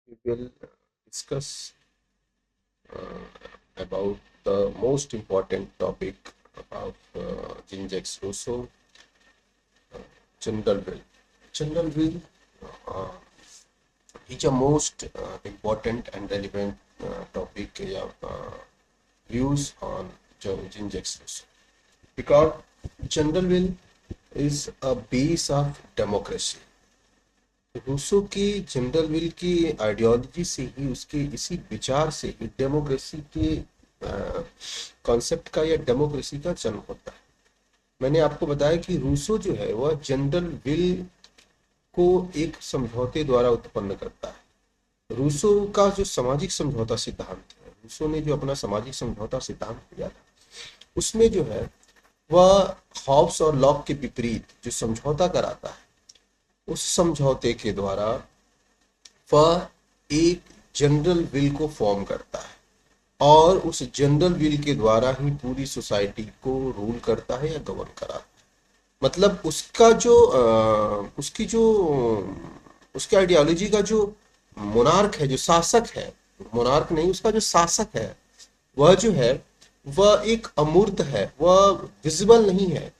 we will discuss about the most important topic of Jean-Jacques Rousseau, general will. General will uh, is a most important and relevant topic views on Jean-Jacques Rousseau because general will is a base of democracy. Rousseau की general will की ideology से ही उसके इसी विचार से ही democracy के concept का या डेमोक्रेसी का जन्म होता है। मैंने आपको बताया कि रूसो जो है वह जनरल विल को एक समझौते द्वारा उत्पन्न करता है। रूसो का जो सामाजिक समझौता सिद्धांत है, रूसो ने जो अपना सामाजिक समझौता सिद्धांत दिया था, उसमें जो है वह हॉब्स और लॉक के विपरीत जो समझौता कराता है, उस समझौते के द्वारा वह एक जनरल विल को फॉर्म करता है और उस जनरल विल के द्वारा ही पूरी सोसाइटी को रूल करता है या गवर्न कराता है। मतलब उसका जो उसकी आइडियोलॉजी का जो मोनार्क है, जो शासक है, मोनार्क नहीं, उसका जो शासक है वह जो है वह एक अमूर्त है, वह विजिबल नहीं है।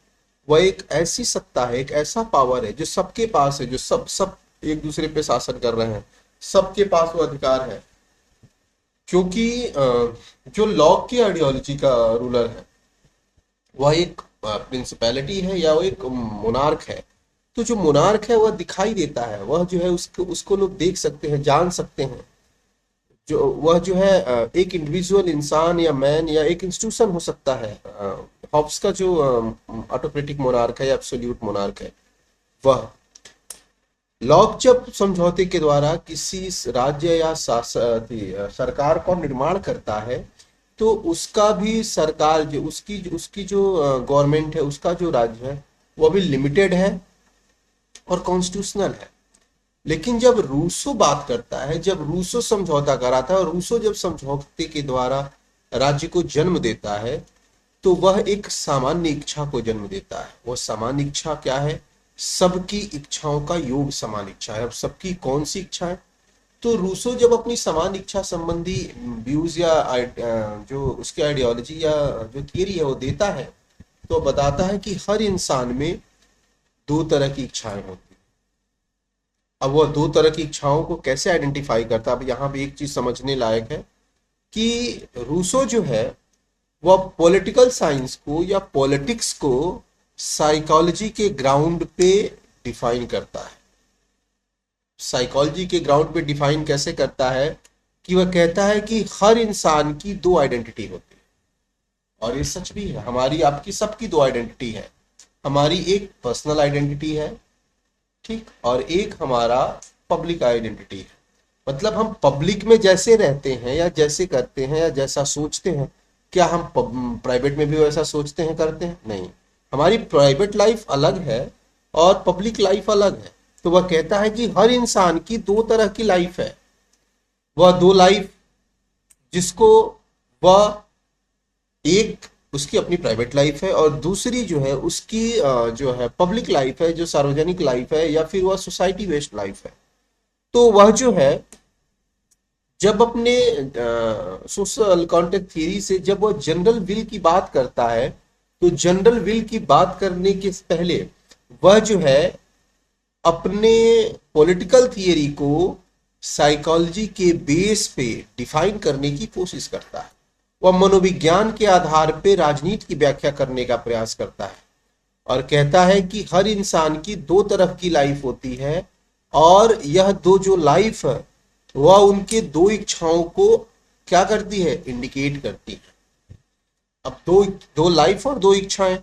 वह एक ऐसी सत्ता है, एक ऐसा पावर है जो सबके पास है, जो सब सब एक दूसरे पे शासन कर रहे हैं, सबके पास वो अधिकार है। क्योंकि जो लॉक की आइडियोलॉजी का रूलर है वह एक प्रिंसिपैलिटी है या वो एक मोनार्क है। तो जो मोनार्क है वह दिखाई देता है, वह जो है उसको उसको लोग देख सकते हैं, जान सकते हैं। जो वह जो है एक इंडिविजुअल इंसान या मैन या एक इंस्टीट्यूशन हो सकता है। हॉब्स का जो ऑटोक्रेटिक मोनार्क है या एब्सोल्यूट मोनार्क है वह। लॉक जब समझौते के द्वारा किसी राज्य या सरकार का निर्माण करता है तो उसका भी सरकार जो उसकी उसकी जो गवर्नमेंट है, उसका जो राज्य है वह भी लिमिटेड है और कॉन्स्टिट्यूशनल है। लेकिन जब रूसो बात करता है, जब रूसो समझौता कराता है और रूसो जब समझौते के द्वारा राज्य को जन्म देता है तो वह एक सामान्य इच्छा को जन्म देता है। वह सामान्य इच्छा क्या है? सबकी इच्छाओं का योग समान इच्छा है। अब सबकी कौन सी इच्छा है? तो रूसो जब अपनी समान इच्छा संबंधी व्यूज या जो उसकी आइडियोलॉजी या जो थियरी है वो देता है तो बताता है कि हर इंसान में दो तरह की इच्छाएं होती हैं। अब वह दो तरह की इच्छाओं को कैसे आइडेंटिफाई करता है? अब यहाँ पे एक चीज समझने लायक है कि रूसो जो है वह पॉलिटिकल साइंस को या पॉलिटिक्स को साइकोलॉजी के ग्राउंड पे डिफाइन करता है। साइकोलॉजी के ग्राउंड पे डिफाइन कैसे करता है कि वह कहता है कि हर इंसान की दो आइडेंटिटी होती है। और ये सच भी है, हमारी आपकी सबकी दो आइडेंटिटी है। हमारी एक पर्सनल आइडेंटिटी है, ठीक, और एक हमारा पब्लिक आइडेंटिटी है। मतलब हम पब्लिक में जैसे रहते हैं या जैसे करते हैं या जैसा सोचते हैं, क्या हम प्राइवेट में भी वैसा सोचते हैं, करते हैं? नहीं। हमारी प्राइवेट लाइफ अलग है और पब्लिक लाइफ अलग है। तो वह कहता है कि हर इंसान की दो तरह की लाइफ है। वह दो लाइफ जिसको वह एक उसकी अपनी प्राइवेट लाइफ है और दूसरी जो है उसकी जो है पब्लिक लाइफ है, जो सार्वजनिक लाइफ है या फिर वह सोसाइटी बेस्ड लाइफ है। तो वह जो है जब अपने सोशल कॉन्ट्रैक्ट थ्योरी से जब वह जनरल विल की बात करता है तो जनरल विल की बात करने के पहले वह जो है अपने पॉलिटिकल थियरी को साइकोलॉजी के बेस पे डिफाइन करने की कोशिश करता है। वह मनोविज्ञान के आधार पे राजनीति की व्याख्या करने का प्रयास करता है और कहता है कि हर इंसान की दो तरफ की लाइफ होती है और यह दो जो लाइफ है वह उनके दो इच्छाओं को क्या करती है? इंडिकेट करती है। अब दो दो लाइफ और दो इच्छाएं।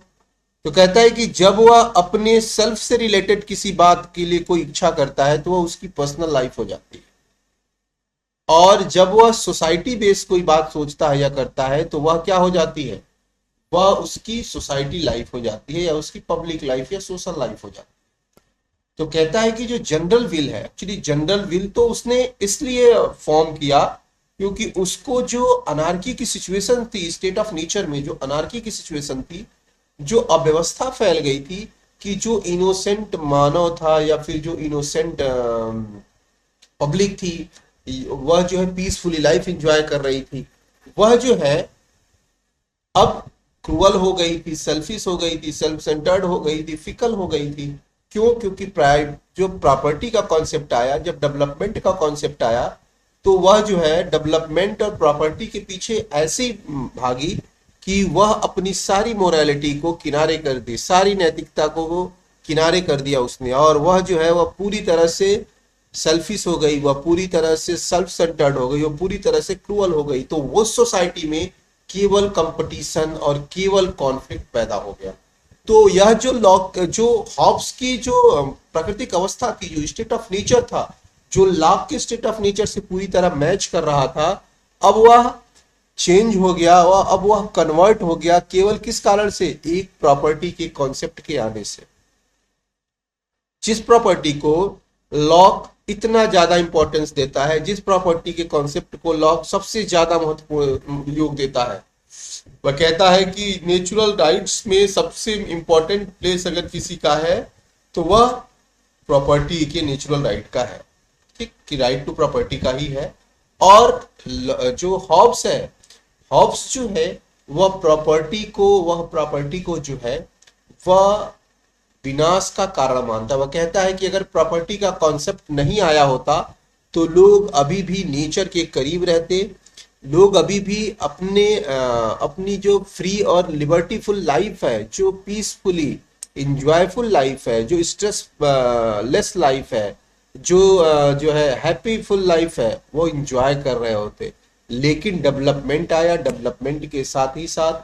तो कहता है कि जब वह अपने सेल्फ से रिलेटेड किसी बात के लिए कोई इच्छा करता है तो वह उसकी पर्सनल लाइफ हो जाती है, और जब वह सोसाइटी बेस्ड कोई बात सोचता है या करता है तो वह क्या हो जाती है? वह उसकी सोसाइटी लाइफ हो जाती है या उसकी पब्लिक लाइफ या सोशल लाइफ हो जाती है। तो कहता है कि जो जनरल विल है, एक्चुअली जनरल विल तो उसने इसलिए फॉर्म किया क्योंकि उसको जो अनार्की की सिचुएशन थी, स्टेट ऑफ नेचर में जो अनार्की की सिचुएशन थी, जो अव्यवस्था फैल गई थी, कि जो इनोसेंट मानव था या फिर जो इनोसेंट पब्लिक थी वह जो है पीसफुली लाइफ एंजॉय कर रही थी, वह जो है अब क्रूअल हो गई थी, सेल्फिश हो गई थी, सेल्फ सेंटर्ड हो गई थी, फिकल हो गई थी। क्यों? क्योंकि प्राइड जो प्रॉपर्टी का कॉन्सेप्ट आया, जब डेवलपमेंट का कॉन्सेप्ट आया, तो वह जो है डेवलपमेंट और प्रॉपर्टी के पीछे ऐसी भागी कि वह अपनी सारी मोरालिटी को किनारे कर दी, सारी नैतिकता को किनारे कर दिया उसने, और वह जो है वह पूरी तरह से सेल्फिश हो गई, वह पूरी तरह से सेल्फ सेंटर्ड हो गई, वह पूरी तरह से क्रूअल हो गई। तो वो सोसाइटी में केवल कंपटीशन और केवल कॉन्फ्लिक्ट पैदा हो गया। तो यह जो लॉक जो हॉब्स की जो प्राकृतिक अवस्था थी, जो स्टेट ऑफ नेचर था, जो लॉक के स्टेट ऑफ नेचर से पूरी तरह मैच कर रहा था, अब वह चेंज हो गया, अब वह कन्वर्ट हो गया। केवल किस कारण से? एक प्रॉपर्टी के कॉन्सेप्ट के आने से। जिस प्रॉपर्टी को लॉक इतना ज्यादा इंपॉर्टेंस देता है, जिस प्रॉपर्टी के कॉन्सेप्ट को लॉक सबसे ज्यादा महत्वपूर्ण योग देता है, वह कहता है कि नेचुरल राइट्स में सबसे इंपॉर्टेंट प्लेस अगर किसी का है तो वह प्रॉपर्टी के नेचुरल राइट का है। ठीक, कि राइट टू प्रॉपर्टी का ही है। और जो हॉब्स है, हॉब्स जो है वह प्रॉपर्टी को जो है वह विनाश का कारण मानता है। वह कहता है कि अगर प्रॉपर्टी का कॉन्सेप्ट नहीं आया होता तो लोग अभी भी नेचर के करीब रहते, लोग अभी भी अपनी जो फ्री और लिबर्टीफुल लाइफ है, जो पीसफुली इंजॉयफुल लाइफ है, जो स्ट्रेस लेस लाइफ है, जो है हैप्पीफुल लाइफ है, वो इंजॉय कर रहे होते। लेकिन डेवलपमेंट आया, डेवलपमेंट के साथ ही साथ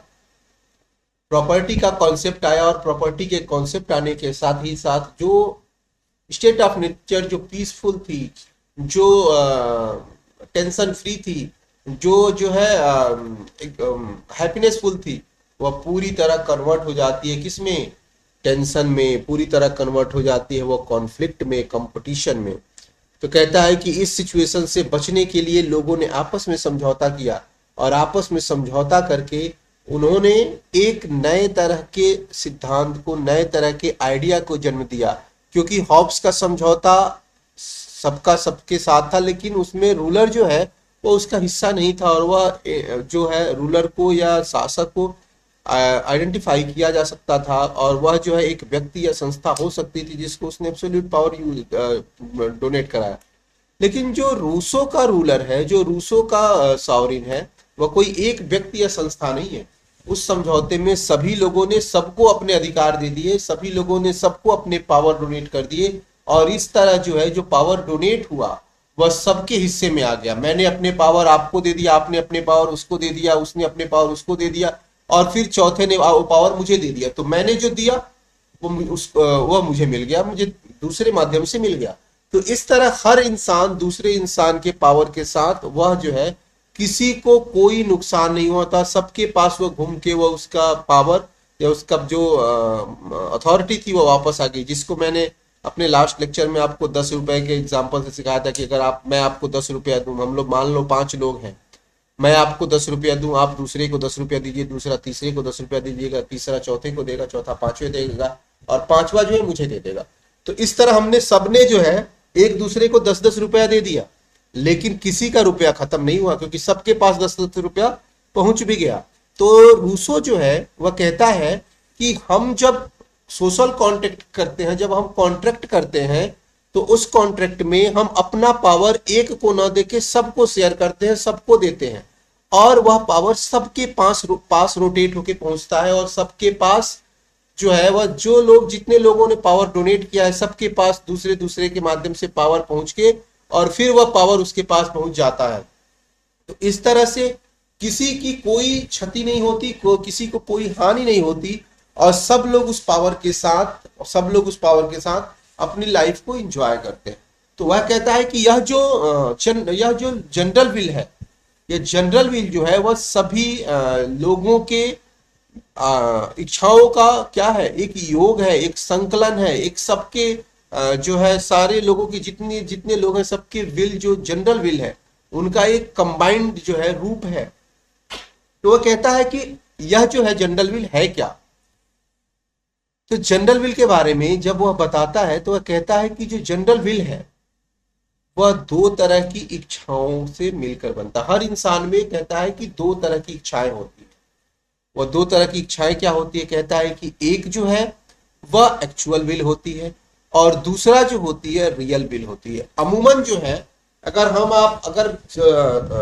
प्रॉपर्टी का कॉन्सेप्ट आया, और प्रॉपर्टी के कॉन्सेप्ट आने के साथ ही साथ जो स्टेट ऑफ नेचर जो पीसफुल थी, जो टेंशन फ्री थी, जो है हैप्पीनेसफुल थी, वह पूरी तरह कन्वर्ट हो जाती है किसमें? टेंशन में। पूरी तरह कन्वर्ट हो जाती है वो कॉन्फ्लिक्ट में, कंपटीशन में। तो कहता है कि इस सिचुएशन से बचने के लिए लोगों ने आपस में समझौता किया, और आपस में समझौता करके उन्होंने एक नए तरह के सिद्धांत को, नए तरह के आइडिया को जन्म दिया। क्योंकि हॉब्स का समझौता सबका सबके साथ था, लेकिन उसमें रूलर जो है वो उसका हिस्सा नहीं था, और वह जो है रूलर को या शासक को आइडेंटिफाई किया जा सकता था, और वह जो है एक व्यक्ति या संस्था हो सकती थी जिसको उसने एब्सोल्यूट पावर डोनेट कराया। लेकिन जो रूसो का रूलर है, जो रूसो का सॉवरेन है, वह कोई एक व्यक्ति या संस्था नहीं है। उस समझौते में सभी लोगों ने सबको अपने अधिकार दे दिए, सभी लोगों ने सबको अपने पावर डोनेट कर दिए, और इस तरह जो है जो पावर डोनेट हुआ वह सबके हिस्से में आ गया। मैंने अपने पावर आपको दे दिया, आपने अपने पावर उसको दे दिया, उसने अपने पावर उसको दे दिया, और फिर चौथे ने वो पावर मुझे दे दिया। तो मैंने जो दिया वह मुझे मिल गया, मुझे दूसरे माध्यम से मिल गया। तो इस तरह हर इंसान दूसरे इंसान के पावर के साथ वह जो है किसी को कोई नुकसान नहीं हुआ था, सबके पास वो घूम के वो उसका पावर या उसका जो अथॉरिटी थी वो वापस आ गई। जिसको मैंने अपने लास्ट लेक्चर में आपको 10 रुपए के एग्जांपल से सिखाया था कि अगर मैं आपको 10 रुपया दूं, हम लोग मान लो 5 लोग हैं, मैं आपको 10 रुपया दूं, आप दूसरे को 10 रुपया दीजिए, दूसरा तीसरे को 10 रुपया दीजिएगा, तीसरा चौथे को देगा, चौथा पांचवें देगा, और पांचवा जो है मुझे दे देगा। तो इस तरह हमने सबने जो है एक दूसरे को 10-10 रुपया दे दिया, लेकिन किसी का रुपया खत्म नहीं हुआ, क्योंकि सबके पास 10-10 रुपया पहुंच भी गया। तो रूसो जो है वह कहता है कि हम जब सोशल कॉन्ट्रैक्ट करते हैं, जब हम कॉन्ट्रैक्ट करते हैं, तो उस कॉन्ट्रैक्ट में हम अपना पावर एक को ना देके सबको शेयर करते हैं, सबको देते हैं, और वह पावर सबके पास रोटेट होके पहुंचता है, और सबके पास जो है वह जो लोग जितने लोगों ने पावर डोनेट किया है सबके पास दूसरे दूसरे के माध्यम से पावर पहुंच के, और फिर वह पावर उसके पास पहुंच जाता है। तो इस तरह से किसी की कोई क्षति नहीं होती, किसी को कोई हानि नहीं होती, और सब लोग उस पावर के साथ अपनी लाइफ को एंजॉय करते हैं। तो वह कहता है कि यह जो जनरल विल है, यह जनरल विल जो है वह सभी लोगों के इच्छाओं का क्या है? एक योग है, एक संकलन है, एक सबके जो है सारे लोगों की जितने जितने लोग हैं सबके विल, जो जनरल विल है, उनका एक कंबाइंड जो है रूप है। तो वह कहता है कि यह जो है जनरल विल है क्या? तो जनरल विल के बारे में जब वह बताता है तो वह कहता है कि जो जनरल विल है वह दो तरह की इच्छाओं से मिलकर बनता है। हर इंसान में कहता है कि दो तरह की इच्छाएं होती है। वह दो तरह की इच्छाएं क्या होती है? कहता है कि एक जो है वह एक्चुअल विल होती है और दूसरा जो होती है रियल विल होती है। अमूमन जो है, अगर हम आप अगर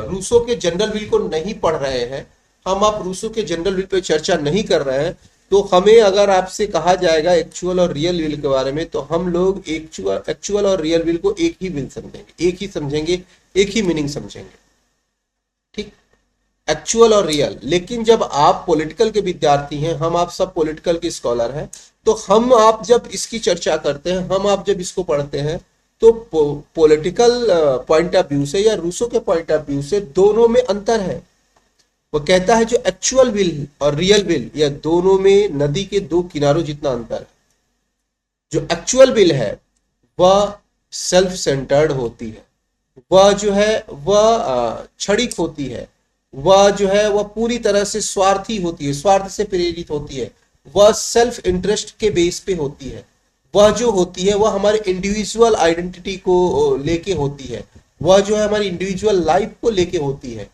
रूसो के जनरल विल को नहीं पढ़ रहे हैं, हम आप रूसो के जनरल विल पे चर्चा नहीं कर रहे हैं, तो हमें अगर आपसे कहा जाएगा एक्चुअल और रियल विल के बारे में, तो हम लोग एक्चुअल और रियल विल को एक ही विल समझेंगे, एक ही समझेंगे, एक ही मीनिंग समझेंगे। ठीक, एक्चुअल और रियल। लेकिन जब आप पॉलिटिकल के विद्यार्थी हैं, हम आप सब पॉलिटिकल के स्कॉलर हैं, तो हम आप जब इसकी चर्चा करते हैं, हम आप जब इसको पढ़ते हैं, तो पॉलिटिकल पॉइंट ऑफ व्यू से या रूसो के पॉइंट ऑफ व्यू से दोनों में अंतर है। वो कहता है जो एक्चुअल विल और रियल विल, या दोनों में नदी के दो किनारों जितना अंतर है। जो एक्चुअल विल है वह सेल्फ सेंटर्ड होती है, वह जो है वह क्षणिक होती है, वह जो है वह पूरी तरह से स्वार्थी होती है, स्वार्थ से प्रेरित होती है, वह सेल्फ इंटरेस्ट के बेस पे होती है। वह जो होती है वह हमारे इंडिविजुअल आइडेंटिटी को लेके होती है, वह जो है हमारी इंडिविजुअल लाइफ को लेके होती है।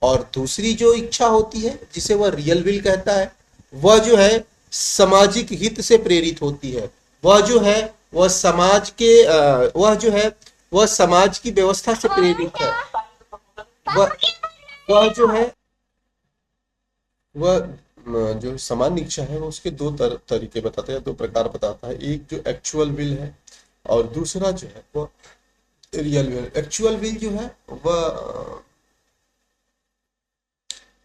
और दूसरी जो इच्छा होती है जिसे वह रियल विल कहता है, वह जो है सामाजिक हित से प्रेरित होती है। वह जो है वह समाज के वह जो है वह समाज की व्यवस्था से प्रेरित है। वह वह जो है वह जो सामान्य इच्छा है वो उसके दो तरीके बताता है, दो प्रकार बताता है। एक जो एक्चुअल विल है और दूसरा जो है वो रियल विल। एक्चुअल विल जो है वह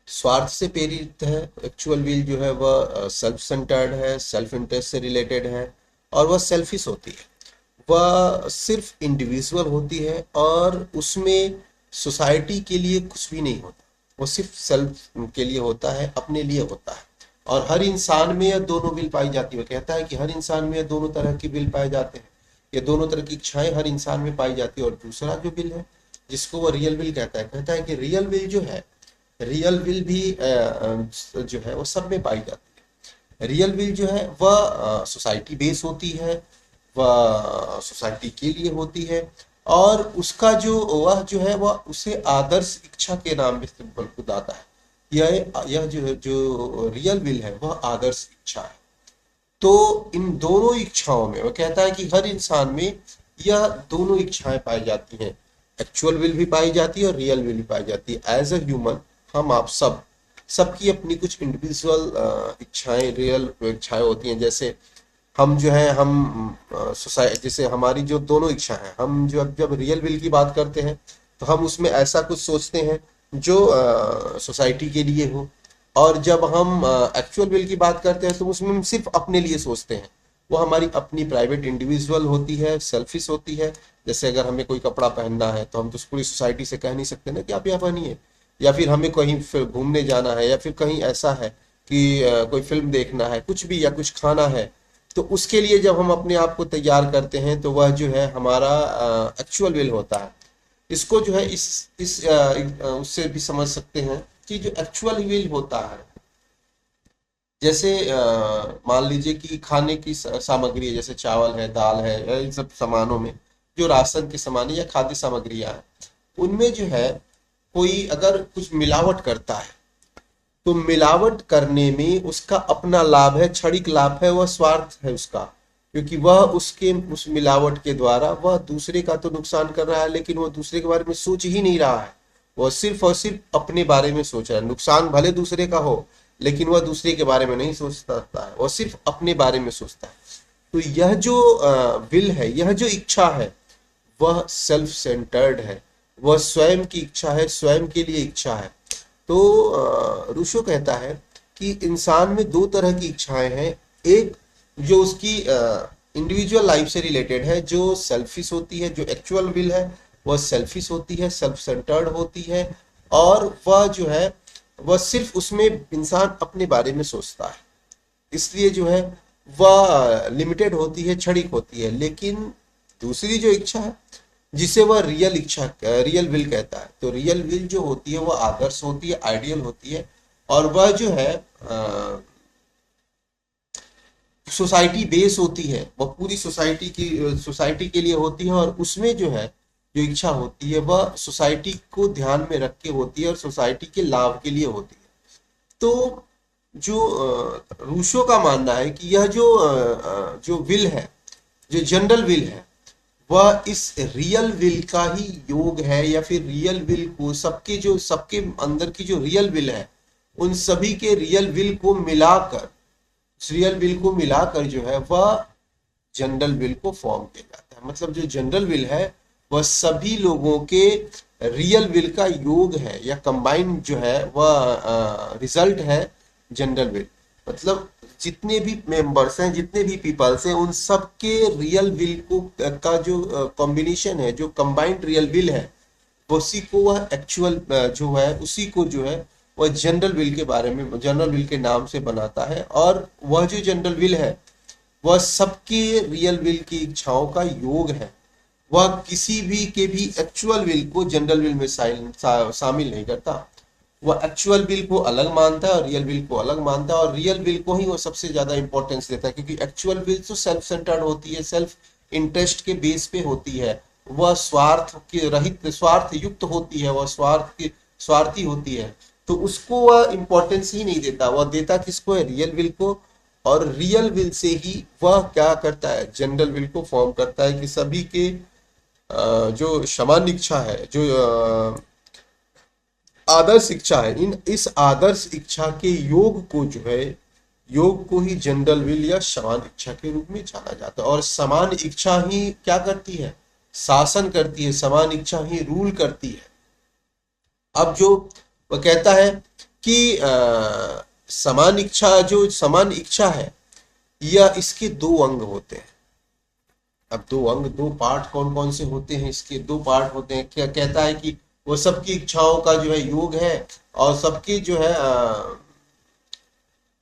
स्वार्थ से प्रेरित है। एक्चुअल विल जो है वह सेल्फ सेंटर्ड है, सेल्फ इंटरेस्ट से रिलेटेड है, और वह सेल्फिश होती है। वह सिर्फ इंडिविजुअल होती है और उसमें सोसाइटी के लिए कुछ भी नहीं होता, वो सिर्फ सेल्फ के लिए होता है, अपने लिए होता है। और हर इंसान में यह दोनों विल पाई जाती है। वो कहता है कि हर इंसान में यह दोनों तरह की विल पाए जाते हैं, ये दोनों तरह की इच्छाएं हर इंसान में पाई जाती है। और दूसरा जो विल है जिसको वो रियल विल कहता है कि रियल विल जो है, रियल विल भी जो है वो सब में पाई जाती है। रियल विल जो है वह सोसाइटी बेस होती है, वह सोसाइटी के लिए होती है, और उसका जो वह जो है वह उसे आदर्श इच्छा के नाम से बताता है। यह जो रियल विल है वह आदर्श इच्छा है। तो इन दोनों इच्छाओं में वो कहता है कि हर इंसान में यह दोनों इच्छाएं पाई जाती हैं, एक्चुअल विल भी पाई जाती है और रियल विल भी पाई जाती है। एज अ ह्यूमन हम आप सबकी अपनी कुछ इंडिविजुअल इच्छाएं, रियल इच्छाएं होती हैं। जैसे हम जो है हम सोसाइटी, जैसे हमारी जो दोनों इच्छा है, हम जो जब रियल विल की बात करते हैं तो हम उसमें ऐसा कुछ सोचते हैं जो सोसाइटी के लिए हो, और जब हम एक्चुअल विल की बात करते हैं तो उसमें हम सिर्फ अपने लिए सोचते हैं। वो हमारी अपनी प्राइवेट इंडिविजुअल होती है, सेल्फिश होती है। जैसे अगर हमें कोई कपड़ा पहनना है तो हम तो पूरी सोसाइटी से कह नहीं सकते ना कि आप यह पहनिए, या फिर हमें कहीं फिर घूमने जाना है, या फिर कहीं ऐसा है कि कोई फिल्म देखना है, कुछ भी, या कुछ खाना है, तो उसके लिए जब हम अपने आप को तैयार करते हैं तो वह जो है हमारा एक्चुअल विल होता है। इसको जो है इस उससे भी समझ सकते हैं कि जो एक्चुअल विल होता है, जैसे मान लीजिए कि खाने की सामग्री है, जैसे चावल है, दाल है, या इन सब सामानों में जो राशन के सामान है या खाद्य सामग्रियां हैं, उनमें जो है कोई अगर कुछ मिलावट करता है तो मिलावट करने में उसका अपना लाभ है, क्षणिक लाभ है, वह स्वार्थ है उसका। क्योंकि वह उस मिलावट के द्वारा वह दूसरे का तो नुकसान कर रहा है, लेकिन वह दूसरे के बारे में सोच ही नहीं रहा है। वह सिर्फ और सिर्फ अपने बारे में सोच रहा है। नुकसान भले दूसरे का हो, लेकिन वह दूसरे के बारे में नहीं सोचता है, वह सिर्फ अपने बारे में सोचता है। तो यह जो विल है, यह जो इच्छा है, वह सेल्फ सेंटर्ड है, वह स्वयं की इच्छा है, स्वयं के लिए इच्छा है। तो रूसो कहता है कि इंसान में दो तरह की इच्छाएं हैं। एक जो उसकी इंडिविजुअल लाइफ से रिलेटेड है, जो सेल्फिश होती है, जो एक्चुअल विल है वह सेल्फिश होती है, सेल्फ सेंटर्ड होती है, और वह जो है वह सिर्फ उसमें इंसान अपने बारे में सोचता है, इसलिए जो है वह लिमिटेड होती है, क्षणिक होती है। लेकिन दूसरी जो इच्छा है जिसे वह रियल विल कहता है, तो रियल विल जो होती है वह आदर्श होती है, आइडियल होती है, और वह जो है सोसाइटी बेस होती है, वह पूरी सोसाइटी के लिए होती है। और उसमें जो है जो इच्छा होती है वह सोसाइटी को ध्यान में रख के होती है और सोसाइटी के लाभ के लिए होती है। तो जो रूसो का मानना है कि यह जो विल है, जो जनरल विल है, वह इस रियल विल का ही योग है, या फिर रियल विल को सबके अंदर की जो रियल विल है उन सभी के रियल विल को मिलाकर, जो है वह जनरल विल को फॉर्म किया जाता है। मतलब जो जनरल विल है वह सभी लोगों के रियल विल का योग है, या कंबाइंड जो है वह रिजल्ट है जनरल विल। मतलब जितने भी मेंबर्स हैं, जितने भी पीपल्स हैं, उन सब के रियल विल को का जो कॉम्बिनेशन है, जो कंबाइंड रियल विल है, उसी को वह एक्चुअल जो है उसी को जो है वह जनरल विल के बारे में, जनरल विल के नाम से बनाता है। और वह जो जनरल विल है वह सबके रियल विल की इच्छाओं का योग है। वह किसी भी के भी एक्चुअल विल को जनरल विल में शामिल नहीं करता। वह एक्चुअल विल को अलग मानता है और रियल विल को अलग मानता है, और रियल विल को ही वो सबसे ज्यादा इंपॉर्टेंस देता है, क्योंकि एक्चुअल विल तो सेल्फ सेंटर्ड होती है, सेल्फ इंटरेस्ट के बेस पे होती है, वह स्वार्थ युक्त होती है, वह स्वार्थी होती है। तो उसको वह इंपॉर्टेंस ही नहीं देता, वह देता किसको है, रियल विल को। और रियल विल से ही वह क्या करता है, जनरल विल को फॉर्म करता है कि सभी के जो सामान्य इच्छा है, जो आदर्श इच्छा है, इस आदर्श इच्छा के योग को जो है, योग को ही जनरल विल या समान इच्छा के रूप में जाना जाता है। और समान इच्छा ही क्या करती है, शासन करती है, समान इच्छा ही रूल करती है। अब जो वह कहता है कि समान इच्छा है, यह इसके दो अंग होते हैं। अब दो पार्ट कौन कौन से होते हैं, इसके दो पार्ट होते हैं। क्या कहता है कि वो सबकी इच्छाओं का जो है योग है, और सबकी जो है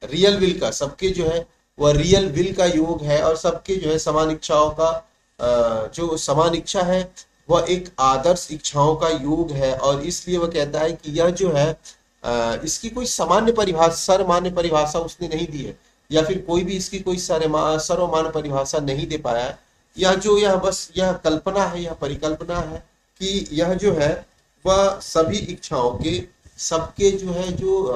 रियल विल का, सबके जो है वह रियल विल का योग है, और सबके जो है समान इच्छाओं का जो समान इच्छा है वह एक आदर्श इच्छाओं का योग है। और इसलिए वह कहता है कि यह जो है इसकी कोई सर्वमान्य परिभाषा उसने नहीं दी है, या फिर कोई भी इसकी कोई सर्वमान्य परिभाषा नहीं दे पाया है। यह बस यह कल्पना है, यह परिकल्पना है कि यह जो है वह सभी इच्छाओं के, सबके जो है जो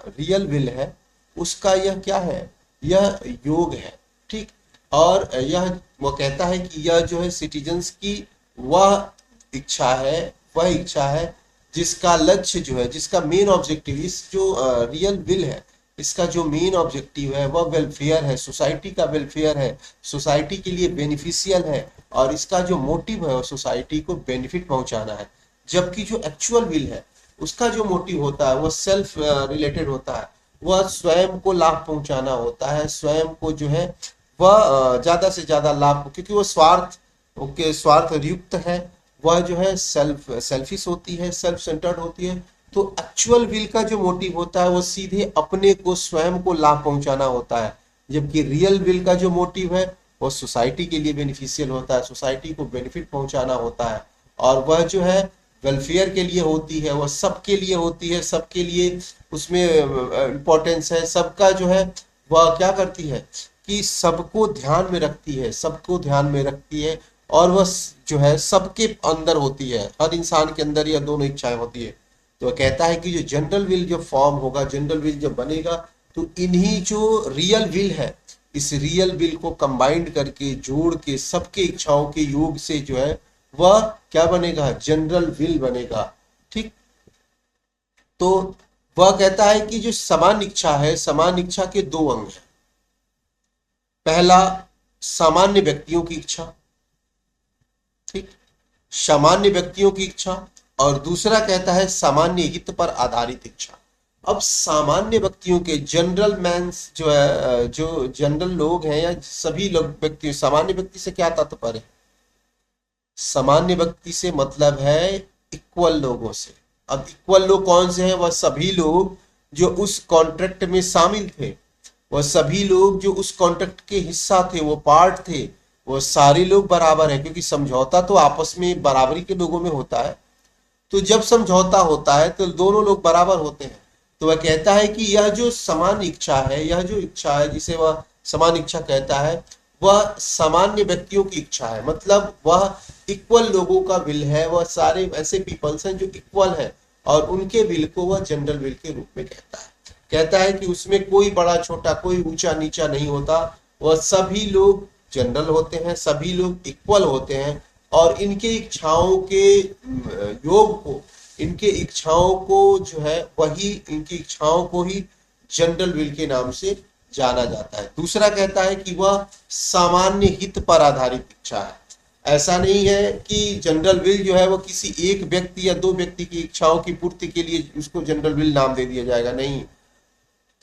रियल विल है उसका यह क्या है, यह योग है। ठीक। और यह वो कहता है कि यह जो है सिटीजन्स की वह इच्छा है जिसका लक्ष्य जो है, जिसका मेन ऑब्जेक्टिव, इस जो रियल विल है इसका जो मेन ऑब्जेक्टिव है वह वेलफेयर है, सोसाइटी का वेलफेयर है, सोसाइटी के लिए बेनिफिशियल है, और इसका जो मोटिव है वो सोसाइटी को बेनिफिट पहुंचाना है। जबकि जो एक्चुअल विल है उसका जो मोटिव होता है वह सेल्फ रिलेटेड होता है, वह स्वयं को लाभ पहुंचाना होता है, स्वयं को जो है वह ज्यादा से ज्यादा लाभ, क्योंकि वह स्वार्थ युक्त है, वह जो है सेल्फिश होती है, सेल्फ सेंटर्ड होती है। तो एक्चुअल विल का जो मोटिव होता है वो सीधे अपने को, स्वयं को लाभ पहुंचाना होता है, जबकि रियल विल का जो मोटिव है वो सोसाइटी के लिए बेनिफिशियल होता है, सोसाइटी को बेनिफिट पहुंचाना होता है, और वह जो है वेलफेयर के लिए होती है, वह सबके लिए होती है, सबके लिए उसमें इम्पोर्टेंस है। सबका जो है वह क्या करती है कि सबको ध्यान में रखती है, और वह जो है सबके अंदर होती है, हर इंसान के अंदर यह दोनों इच्छाएं होती है। तो वह कहता है कि जो जनरल विल जो फॉर्म होगा, जनरल विल जब बनेगा, तो इन्हीं जो रियल विल है, इस रियल विल को कंबाइंड करके, जोड़ के, सबके इच्छाओं के योग से जो है वह क्या बनेगा, जनरल विल बनेगा। ठीक। तो वह कहता है कि जो समान इच्छा है, समान इच्छा के दो अंग हैं। पहला सामान्य व्यक्तियों की इच्छा, ठीक, सामान्य व्यक्तियों की इच्छा, और दूसरा कहता है सामान्य हित पर आधारित इच्छा। अब सामान्य व्यक्तियों के, जनरल मैंस जो है, जो जनरल लोग हैं, या सभी लोग व्यक्ति, सामान्य व्यक्ति से क्या तात्पर्य है, सामान्य व्यक्ति से मतलब है इक्वल लोगों से। अब इक्वल लोग कौन से हैं, वह सभी लोग जो उस कॉन्ट्रैक्ट में शामिल थे, वह सभी लोग जो उस कॉन्ट्रैक्ट के हिस्सा थे, वो पार्ट थे, वो सारे लोग बराबर हैं, क्योंकि समझौता तो आपस में बराबरी के लोगों में होता है। तो जब समझौता होता है तो दोनों लोग बराबर होते हैं। तो वह कहता है कि यह जो समान इच्छा है, यह जो इच्छा है जिसे वह समान इच्छा कहता है, वह सामान्य व्यक्तियों की इच्छा है, मतलब वह इक्वल लोगों का विल है, वह सारे ऐसे पीपल्स हैं जो इक्वल हैं और उनके विल को वह जनरल विल के रूप में कहता है कि उसमें कोई बड़ा छोटा, कोई ऊंचा नीचा नहीं होता, वह सभी लोग जनरल होते हैं, सभी लोग इक्वल होते हैं और इनके इच्छाओं के योग को, इनके इच्छाओं को जो है वही, इनकी इच्छाओं को ही जनरल विल के नाम से जाना जाता है। दूसरा कहता है कि वह सामान्य हित पर आधारित इच्छा है। ऐसा नहीं है कि जनरल विल जो है वो किसी एक व्यक्ति या दो व्यक्ति की इच्छाओं की पूर्ति के लिए उसको जनरल विल नाम दे दिया जाएगा, नहीं।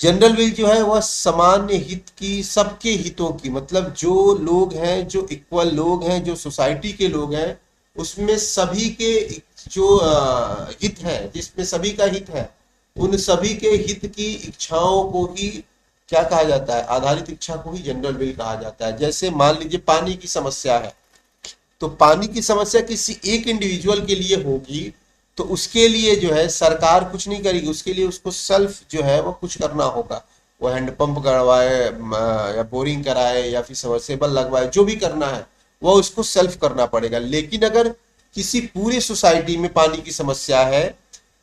जनरल विल जो है वह सामान्य हित की, सबके हितों की, मतलब जो लोग हैं, जो इक्वल लोग हैं, जो सोसाइटी के लोग हैं, उसमें सभी के जो हित है, जिसमें सभी का हित है, उन सभी के हित की इच्छाओं को ही क्या कहा जाता है, आधारित इच्छा को ही जनरल विल कहा जाता है। जैसे मान लीजिए पानी की समस्या है, तो पानी की समस्या किसी एक इंडिविजुअल के लिए होगी तो उसके लिए जो है सरकार कुछ नहीं करेगी, उसके लिए उसको सेल्फ जो है वो कुछ करना होगा, वो हैंडपंप करवाए या बोरिंग कराए या फिर सबमर्सिबल लगवाए, जो भी करना है वो उसको सेल्फ करना पड़ेगा। लेकिन अगर किसी पूरी सोसाइटी में पानी की समस्या है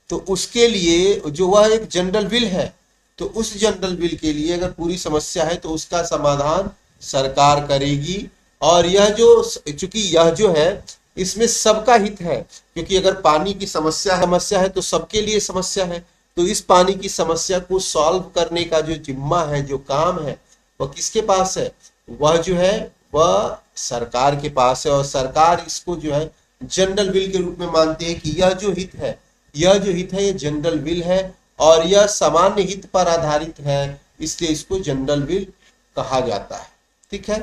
तो उसके लिए जो वह एक जनरल विल है, तो उस जनरल विल के लिए अगर पूरी समस्या है तो उसका समाधान सरकार करेगी। और यह जो, चूंकि यह जो है इसमें सबका हित है, क्योंकि अगर पानी की समस्या है तो सबके लिए समस्या है, तो इस पानी की समस्या को सॉल्व करने का जो जिम्मा है, जो काम है, वह किसके पास है, वह जो है वह सरकार के पास है। और सरकार इसको जो है जनरल विल के रूप में मानती है कि यह जो हित है, यह जो हित है ये जनरल विल है और यह सामान्य हित पर आधारित है, इसलिए इसको जनरल विल कहा जाता है। ठीक है,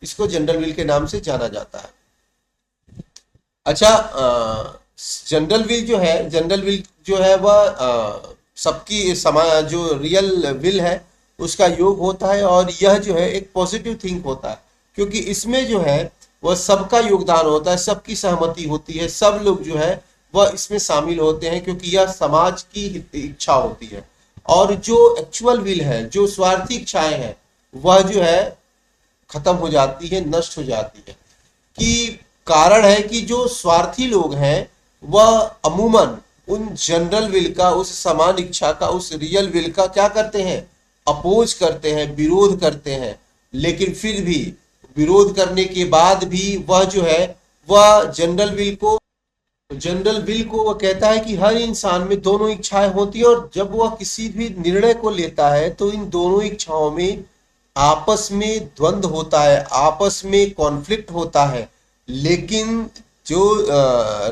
इसको जनरल विल के नाम से जाना जाता है। अच्छा, जनरल विल जो है, जनरल विल जो है वह सबकी जो रियल विल है उसका योग होता है और यह जो है एक पॉजिटिव थिंक होता है, क्योंकि इसमें जो है वह सबका योगदान होता है, सबकी सहमति होती है, सब लोग जो है वह इसमें शामिल होते हैं, क्योंकि यह समाज की इच्छा होती है। और जो एक्चुअल विल है, जो स्वार्थी इच्छाएं हैं, वह जो है खत्म हो जाती है, नष्ट हो जाती है। कि कारण है कि जो स्वार्थी लोग हैं वह अमूमन उन जनरल विल का, उस समान इच्छा का, उस रियल विल का क्या करते हैं, अपोज करते हैं, विरोध करते हैं। लेकिन फिर भी विरोध करने के बाद भी वह जो है वह जनरल विल को वह कहता है कि हर इंसान में दोनों इच्छाएं होती है और जब वह किसी भी निर्णय को लेता है तो इन दोनों इच्छाओं में आपस में द्वंद्व होता है, आपस में कॉन्फ्लिक्ट होता है। लेकिन जो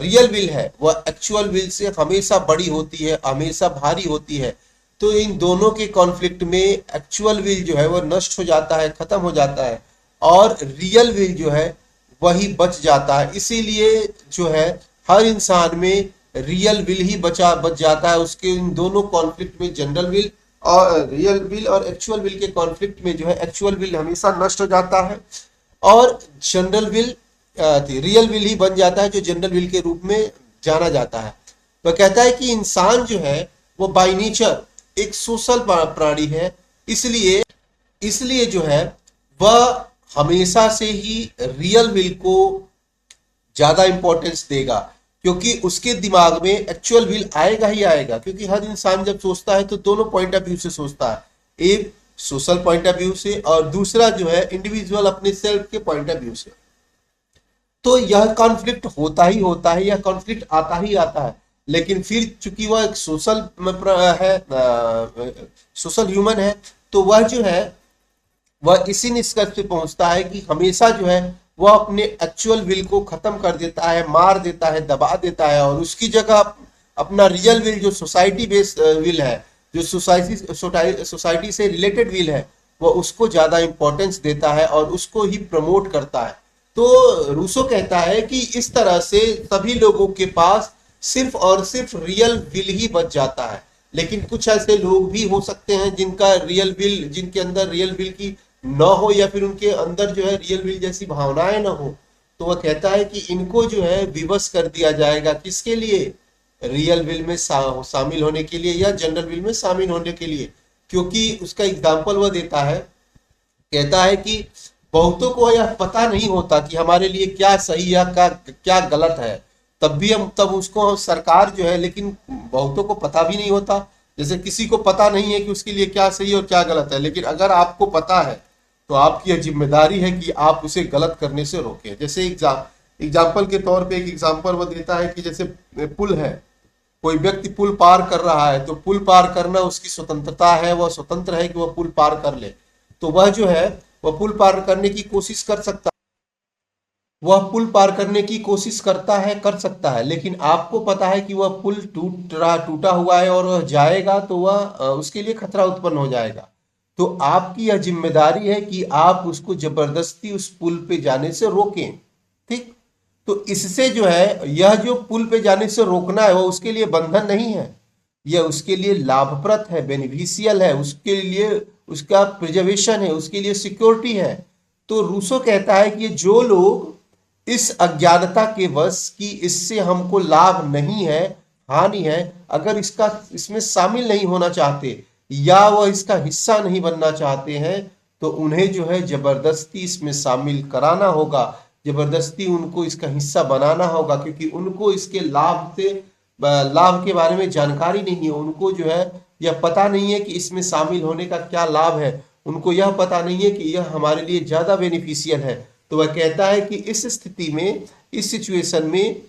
रियल विल है वह एक्चुअल विल से हमेशा बड़ी होती है, हमेशा भारी होती है। तो इन दोनों के कॉन्फ्लिक्ट में एक्चुअल विल जो है वह नष्ट हो जाता है, खत्म हो जाता है और रियल विल जो है वही बच जाता है। इसीलिए जो है हर इंसान में रियल विल ही बच जाता है। उसके इन दोनों कॉन्फ्लिक्ट में, जनरल विल और रियल विल और एक्चुअल विल के कॉन्फ्लिक्ट में जो है एक्चुअल विल हमेशा नष्ट हो जाता है और general will, real will he बन जाता है, जो जनरल विल के रूप में जाना जाता है। वह कहता है कि इंसान जो है वो बाय नेचर एक सोशल प्राणी है, इसलिए जो है वह हमेशा से ही रियल विल को ज्यादा इंपॉर्टेंस देगा, क्योंकि उसके दिमाग में एक्चुअल विल आएगा ही आएगा। क्योंकि हर इंसान जब सोचता है तो दोनों पॉइंट ऑफ व्यू से सोचता है, एक सोशल पॉइंट ऑफ व्यू से और दूसरा जो है इंडिविजुअल अपने सेल्फ के पॉइंट ऑफ व्यू से। तो यह कॉन्फ्लिक्ट होता ही होता है, यह कॉन्फ्लिक्ट आता ही आता है। लेकिन फिर चूंकि वह एक सोशल है, सोशल ह्यूमन है, तो वह जो है वह इसी निष्कर्ष पे पहुंचता है कि हमेशा जो है वह अपने एक्चुअल विल को खत्म कर देता है, मार देता है, दबा देता है और उसकी जगह अपना रियल विल, जो सोसाइटी बेस्ड विल है, जो सोसाइटी से रिलेटेड विल है, वह उसको ज्यादा इंपॉर्टेंस देता है और उसको ही प्रमोट करता है। तो रूसो कहता है कि इस तरह से सभी लोगों के पास सिर्फ और सिर्फ रियल विल ही बच जाता है। लेकिन कुछ ऐसे लोग भी हो सकते हैं जिनका रियल विल, जिनके अंदर रियल विल की न हो या फिर उनके अंदर जो है रियल विल जैसी भावनाएं ना हो, तो वह कहता है कि इनको जो है विवश कर दिया जाएगा, किसके लिए, रियल विल में शामिल होने के लिए या जनरल विल में शामिल होने के लिए। क्योंकि उसका एग्जाम्पल वह देता है, कहता है कि बहुतों को यह पता नहीं होता कि हमारे लिए क्या सही या क्या गलत है, तब उसको सरकार जो है, लेकिन बहुतों को पता भी नहीं होता। जैसे किसी को पता नहीं है कि उसके लिए क्या सही और क्या गलत है, लेकिन अगर आपको पता है तो आपकी यह जिम्मेदारी है कि आप उसे गलत करने से रोकें। जैसे एग्जाम्पल के तौर पे एक एग्जाम्पल वो देता है कि जैसे पुल है, कोई व्यक्ति पुल पार कर रहा है तो पुल पार करना उसकी स्वतंत्रता है, वह स्वतंत्र है कि वह पुल पार कर ले। तो वह जो है वह पुल पार करने की कोशिश कर सकता वह पुल पार करने की कोशिश कर सकता है, लेकिन आपको पता है कि वह पुल टूटा हुआ है और वह जाएगा तो वह उसके लिए खतरा उत्पन्न हो जाएगा। तो आपकी यह जिम्मेदारी है कि आप उसको जबरदस्ती उस पुल पे जाने से रोकें। ठीक, तो इससे जो है यह जो पुल पे जाने से रोकना है वह उसके लिए बंधन नहीं है, यह उसके लिए लाभप्रद है, बेनिफिशियल है, उसके लिए उसका प्रिजर्वेशन है, उसके लिए सिक्योरिटी है। तो रूसो कहता है कि जो लोग इस अज्ञानता के वश कि इससे हमको लाभ नहीं है, हानि है, अगर इसमें शामिल नहीं होना चाहते या वह इसका हिस्सा नहीं बनना चाहते हैं, तो उन्हें जो है जबरदस्ती इसमें शामिल कराना होगा, जबरदस्ती उनको इसका हिस्सा बनाना होगा, क्योंकि उनको इसके लाभ के बारे में जानकारी नहीं है। उनको जो है यह पता नहीं है कि इसमें शामिल होने का क्या लाभ है, उनको यह पता नहीं है कि यह हमारे लिए ज्यादा बेनिफिशियल है। तो वह कहता है कि इस स्थिति में, इस सिचुएशन में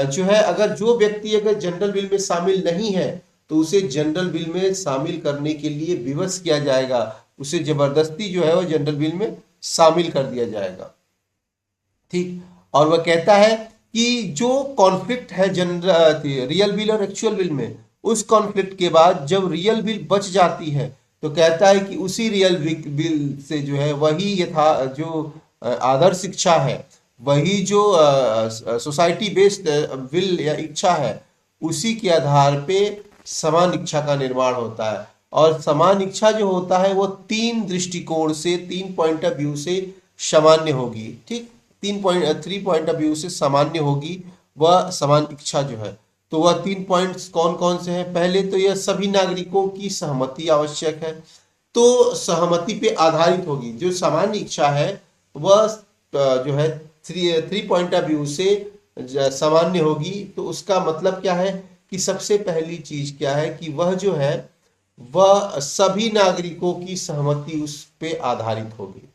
जो है अगर जो व्यक्ति अगर जनरल विल में शामिल नहीं है तो उसे जनरल विल में शामिल करने के लिए विवश किया जाएगा, उसे जबरदस्ती जो है वो जनरल विल में शामिल कर दिया जाएगा। ठीक, और वह कहता है कि जो कॉन्फ्लिक्ट है रियल विल और एक्चुअल विल में, उस कॉन्फ्लिक्ट के बाद जब रियल विल बच जाती है तो कहता है कि उसी रियल विल से जो है वही जो आदर्श शिक्षा है, वही जो सोसाइटी बेस्ड विल या इच्छा है, उसी के आधार पे समान इच्छा का निर्माण होता है। और समान इच्छा जो होता है वो 3 दृष्टिकोण से, 3 पॉइंट ऑफ व्यू से सामान्य होगी। ठीक, 3 पॉइंट ऑफ व्यू से सामान्य होगी वह समान इच्छा जो है। तो वह 3 पॉइंट्स कौन कौन से हैं? पहले तो यह सभी नागरिकों की सहमति आवश्यक है, तो सहमति पे आधारित होगी। जो सामान्य इच्छा है वह जो है 3 पॉइंट ऑफ व्यू से सामान्य होगी। तो उसका मतलब क्या है कि सबसे पहली चीज क्या है कि वह जो है वह सभी नागरिकों की सहमति उस पे आधारित होगी।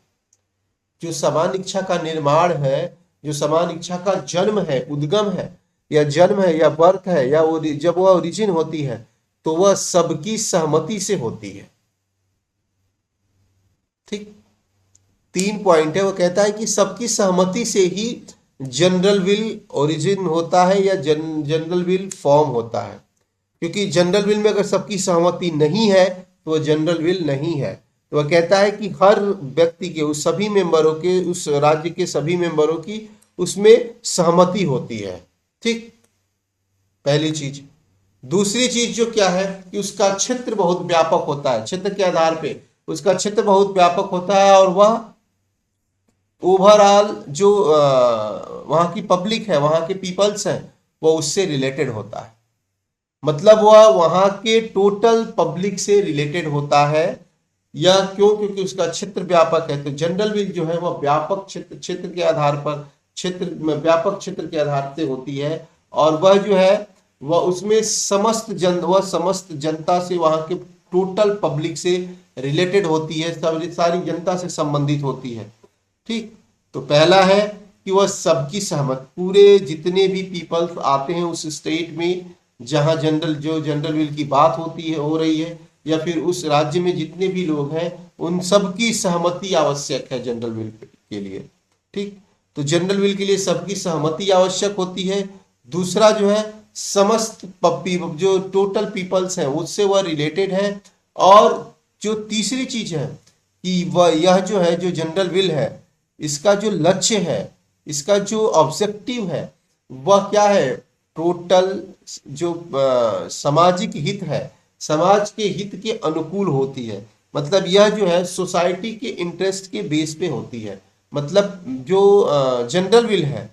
जो समान इच्छा का निर्माण है, जो समान इच्छा का जन्म है, उद्गम है या जन्म है या बर्थ है या वो जब वह ओरिजिन होती है तो वह सबकी सहमति से होती है। ठीक, 3 पॉइंट है। वो कहता है कि सबकी सहमति से ही जनरल विल ओरिजिन होता है या जनरल विल फॉर्म होता है, क्योंकि जनरल विल में अगर सबकी सहमति नहीं है तो वह जनरल विल नहीं है। तो वह कहता है कि हर व्यक्ति के, उस सभी मेंबरों के, उस राज्य के सभी मेंबरों की उसमें सहमति होती है। ठीक, पहली चीज। दूसरी चीज जो क्या है कि उसका क्षेत्र बहुत व्यापक होता है, क्षेत्र के आधार पे उसका क्षेत्र बहुत व्यापक होता है और वह ओवरऑल जो वहां की पब्लिक है, वहां के पीपल्स हैं, वो उससे रिलेटेड होता है। मतलब वह वहां के टोटल पब्लिक से रिलेटेड होता है। या क्यों? क्योंकि उसका क्षेत्र व्यापक है। तो जनरल विल जो है वह व्यापक क्षेत्र के आधार पर, व्यापक क्षेत्र के आधार से होती है और वह जो है वह उसमें समस्त जनता से, वहां के टोटल पब्लिक से रिलेटेड होती है, सारी जनता से संबंधित होती है। ठीक, तो पहला है कि वह सबकी सहमत, पूरे जितने भी पीपल्स आते हैं उस स्टेट में जहां जनरल विल की बात होती है, हो रही है, या फिर उस राज्य में जितने भी लोग हैं उन सबकी सहमति आवश्यक है जनरल विल के लिए। ठीक, तो जनरल विल के लिए सबकी सहमति आवश्यक होती है। दूसरा जो है समस्त जो टोटल पीपल्स हैं उससे वह रिलेटेड है। और जो तीसरी चीज है कि वह यह जो है, जो जनरल विल है, इसका जो लक्ष्य है, इसका जो ऑब्जेक्टिव है वह क्या है? टोटल जो सामाजिक हित है, समाज के हित के अनुकूल होती है। मतलब यह जो है सोसाइटी के इंटरेस्ट के बेस पे होती है। मतलब जो जनरल विल है